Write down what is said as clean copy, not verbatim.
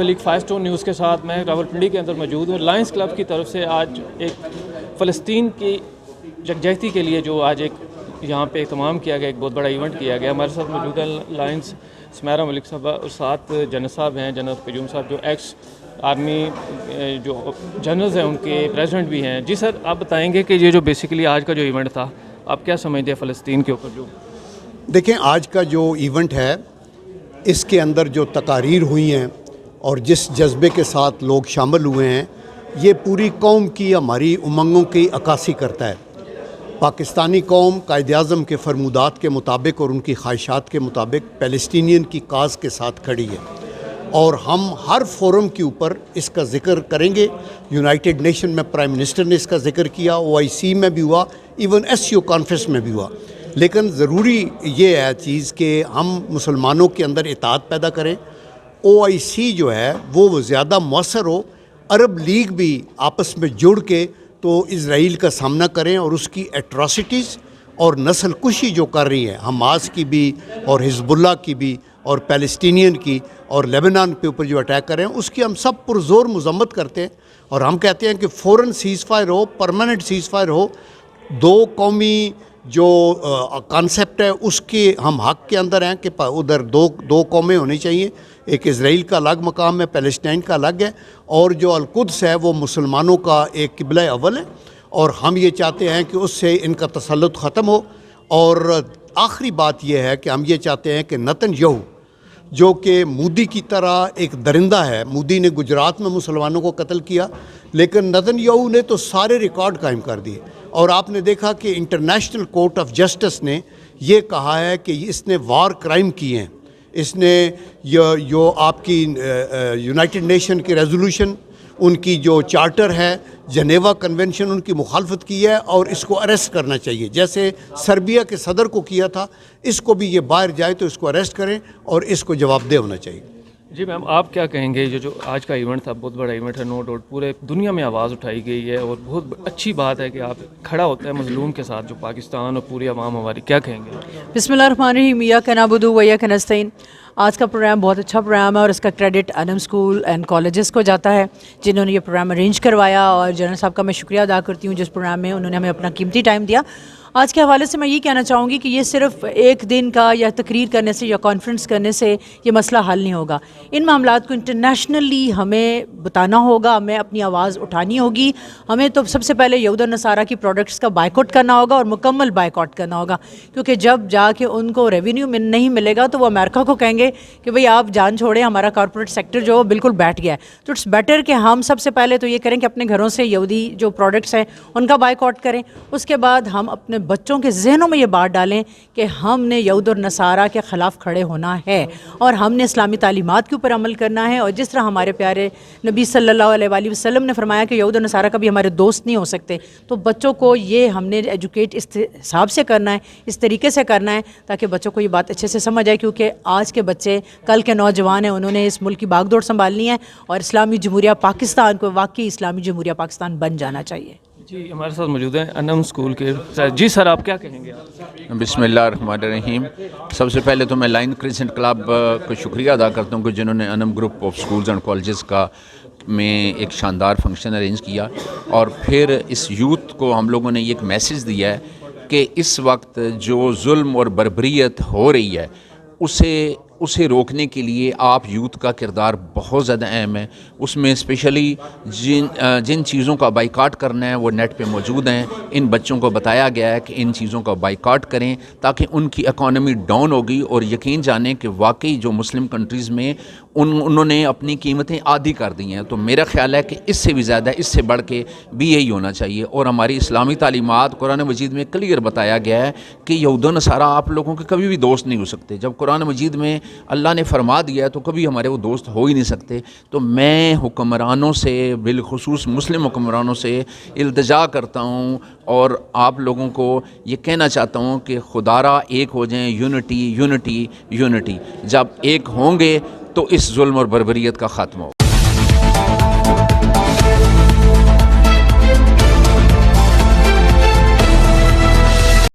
League 5 stone news کے ساتھ میں راولپنڈی کے اندر موجود ہوں۔ لائنس کلب کی طرف سے آج ایک فلسطین کی یکجہتی کے لیے جو آج ایک یہاں پہ اہتمام کیا گیا، ایک بہت بڑا ایونٹ کیا گیا۔ ہمارے ساتھ موجود ہے لائنس سمیرہ ملک صاحب اور ساتھ جنرل صاحب ہیں، جنرل قیوم صاحب جو ایکس آرمی جو جنرلز ہیں ان کے پریزیڈنٹ بھی ہیں۔ جی سر، آپ بتائیں گے کہ یہ جو بیسیکلی آج کا جو ایونٹ تھا، آپ کیا سمجھتے ہیں فلسطین کے اوپر جو؟ دیکھیں، آج کا جو ایونٹ ہے اس کے اندر جو تقاریر ہوئی ہیں اور جس جذبے کے ساتھ لوگ شامل ہوئے ہیں، یہ پوری قوم کی ہماری امنگوں کی عکاسی کرتا ہے۔ پاکستانی قوم قائد اعظم کے فرمودات کے مطابق اور ان کی خواہشات کے مطابق پیلسٹینین کی کاز کے ساتھ کھڑی ہے، اور ہم ہر فورم کے اوپر اس کا ذکر کریں گے۔ یونائٹڈ نیشن میں پرائم منسٹر نے اس کا ذکر کیا، OIC میں بھی ہوا، ایون SCO کانفرنس میں بھی ہوا۔ لیکن ضروری یہ ہے چیز کہ ہم مسلمانوں کے اندر اطاعت پیدا کریں۔ OIC جو ہے وہ زیادہ مؤثر ہو، عرب لیگ بھی آپس میں جڑ کے تو اسرائیل کا سامنا کریں اور اس کی ایٹراسٹیز اور نسل کشی جو کر رہی ہے، حماس کی بھی اور حزب اللہ کی بھی اور پیلسٹینین کی اور لیبنان کے اوپر جو اٹیک کر رہے ہیں، اس کی ہم سب پرزور مذمت کرتے ہیں، اور ہم کہتے ہیں کہ فوراً سیز فائر ہو، پرماننٹ سیز فائر ہو۔ دو قومی جو کانسیپٹ ہے اس کے ہم حق کے اندر ہیں کہ ادھر دو قومیں ہونی چاہیے، ایک اسرائیل کا الگ مقام ہے، پیلسٹائن کا الگ ہے، اور جو القدس ہے وہ مسلمانوں کا ایک قبلہ اول ہے، اور ہم یہ چاہتے ہیں کہ اس سے ان کا تسلط ختم ہو۔ اور آخری بات یہ ہے کہ ہم یہ چاہتے ہیں کہ نتن یہو جو کہ مودی کی طرح ایک درندہ ہے، مودی نے گجرات میں مسلمانوں کو قتل کیا، لیکن نتن یہو نے تو سارے ریکارڈ قائم کر دیے، اور آپ نے دیکھا کہ انٹرنیشنل کورٹ آف جسٹس نے یہ کہا ہے کہ اس نے وار کرائم کیے ہیں۔ اس نے جو آپ کی یونائٹڈ نیشن کی ریزولوشن، ان کی جو چارٹر ہے، جنیوا کنونشن، ان کی مخالفت کی ہے، اور اس کو اریسٹ کرنا چاہیے، جیسے سربیا کے صدر کو کیا تھا۔ اس کو بھی یہ باہر جائے تو اس کو اریسٹ کریں اور اس کو جواب دہ ہونا چاہیے۔ جی میم، آپ کیا کہیں گے؟ جو آج کا ایونٹ تھا بہت بڑا ایونٹ ہے، نو ڈاؤٹ پورے دنیا میں آواز اٹھائی گئی ہے، اور بہت اچھی بات ہے کہ آپ کھڑا ہوتا ہے مظلوم کے ساتھ جو پاکستان اور پوری عوام ہماری، کیا کہیں گے؟ بسم اللہ الرحمن الرحیم، ایاک نعبد و ایاک نستعین۔ آج کا پروگرام بہت اچھا پروگرام ہے، اور اس کا کریڈٹ انم اسکول اینڈ کالجز کو جاتا ہے جنہوں نے یہ پروگرام ارینج کروایا، اور جنرل صاحب کا میں شکریہ ادا کرتی ہوں جس پروگرام میں انہوں نے ہمیں اپنا قیمتی ٹائم دیا۔ آج کے حوالے سے میں یہ کہنا چاہوں گی کہ یہ صرف ایک دن کا یا تقریر کرنے سے یا کانفرنس کرنے سے یہ مسئلہ حل نہیں ہوگا۔ ان معاملات کو انٹرنیشنلی ہمیں بتانا ہوگا، ہمیں اپنی آواز اٹھانی ہوگی۔ ہمیں تو سب سے پہلے یہود اور نصارہ کی پروڈکٹس کا بائیکاٹ کرنا ہوگا، اور مکمل بائیکاٹ کرنا ہوگا، کیونکہ جب جا کے ان کو ریونیو نہیں ملے گا تو وہ امریکہ کو کہیں گے کہ بھئی آپ جان چھوڑیں، ہمارا کارپوریٹ سیکٹر جو بالکل بیٹھ گیا ہے۔ تو اٹس بیٹر کہ ہم سب سے پہلے تو یہ کریں کہ اپنے گھروں سے یہودی جو پروڈکٹس ہیں ان کا بائیکاٹ کریں۔ اس کے بعد ہم اپنے بچوں کے ذہنوں میں یہ بات ڈالیں کہ ہم نے یہود اور نصارہ کے خلاف کھڑے ہونا ہے، اور ہم نے اسلامی تعلیمات کے اوپر عمل کرنا ہے، اور جس طرح ہمارے پیارے نبی صلی اللہ علیہ وآلہ وسلم نے فرمایا کہ یہود اور نصارہ کبھی ہمارے دوست نہیں ہو سکتے، تو بچوں کو یہ ہم نے ایجوکیٹ اس حساب سے کرنا ہے، اس طریقے سے کرنا ہے تاکہ بچوں کو یہ بات اچھے سے سمجھ آئے، کیونکہ آج کے بچے کل کے نوجوان ہیں، انہوں نے اس ملک کی باغ دوڑ سنبھالنی ہے، اور اسلامی جمہوریہ پاکستان کو واقعی اسلامی جمہوریہ پاکستان بن جانا چاہیے۔ جی، ہمارے ساتھ موجود ہیں انم اسکول کے جی سر، آپ کیا کہیں گے؟ بسم اللہ الرحمن الرحیم۔ سب سے پہلے تو میں لائن کرسنٹ کلب کو شکریہ ادا کرتا ہوں کہ جنہوں نے Anum group of schools and colleges کا میں ایک شاندار فنکشن ارینج کیا، اور پھر اس یوتھ کو ہم لوگوں نے ایک میسیج دیا ہے کہ اس وقت جو ظلم اور بربریت ہو رہی ہے اسے روکنے کے لیے آپ یوتھ کا کردار بہت زیادہ اہم ہے۔ اس میں اسپیشلی جن چیزوں کا بائیکاٹ کرنا ہے وہ نیٹ پہ موجود ہیں۔ ان بچوں کو بتایا گیا ہے کہ ان چیزوں کا بائیکاٹ کریں تاکہ ان کی اکانومی ڈاؤن ہوگی، اور یقین جانیں کہ واقعی جو مسلم کنٹریز میں انہوں نے اپنی قیمتیں عادی کر دی ہیں۔ تو میرا خیال ہے کہ اس سے بھی زیادہ، اس سے بڑھ کے بھی یہی ہونا چاہیے، اور ہماری اسلامی تعلیمات قرآن مجید میں کلیئر بتایا گیا ہے کہ یہود و نصارہ آپ لوگوں کے کبھی بھی دوست نہیں ہو سکتے۔ جب قرآن مجید میں اللہ نے فرما دیا ہے تو کبھی ہمارے وہ دوست ہو ہی نہیں سکتے۔ تو میں حکمرانوں سے، بالخصوص مسلم حکمرانوں سے التجا کرتا ہوں، اور آپ لوگوں کو یہ کہنا چاہتا ہوں کہ خدارا ایک ہو جائیں، یونٹی یونٹی یونٹی۔ جب ایک ہوں گے تو اس ظلم اور بربریت کا خاتمہ ہو۔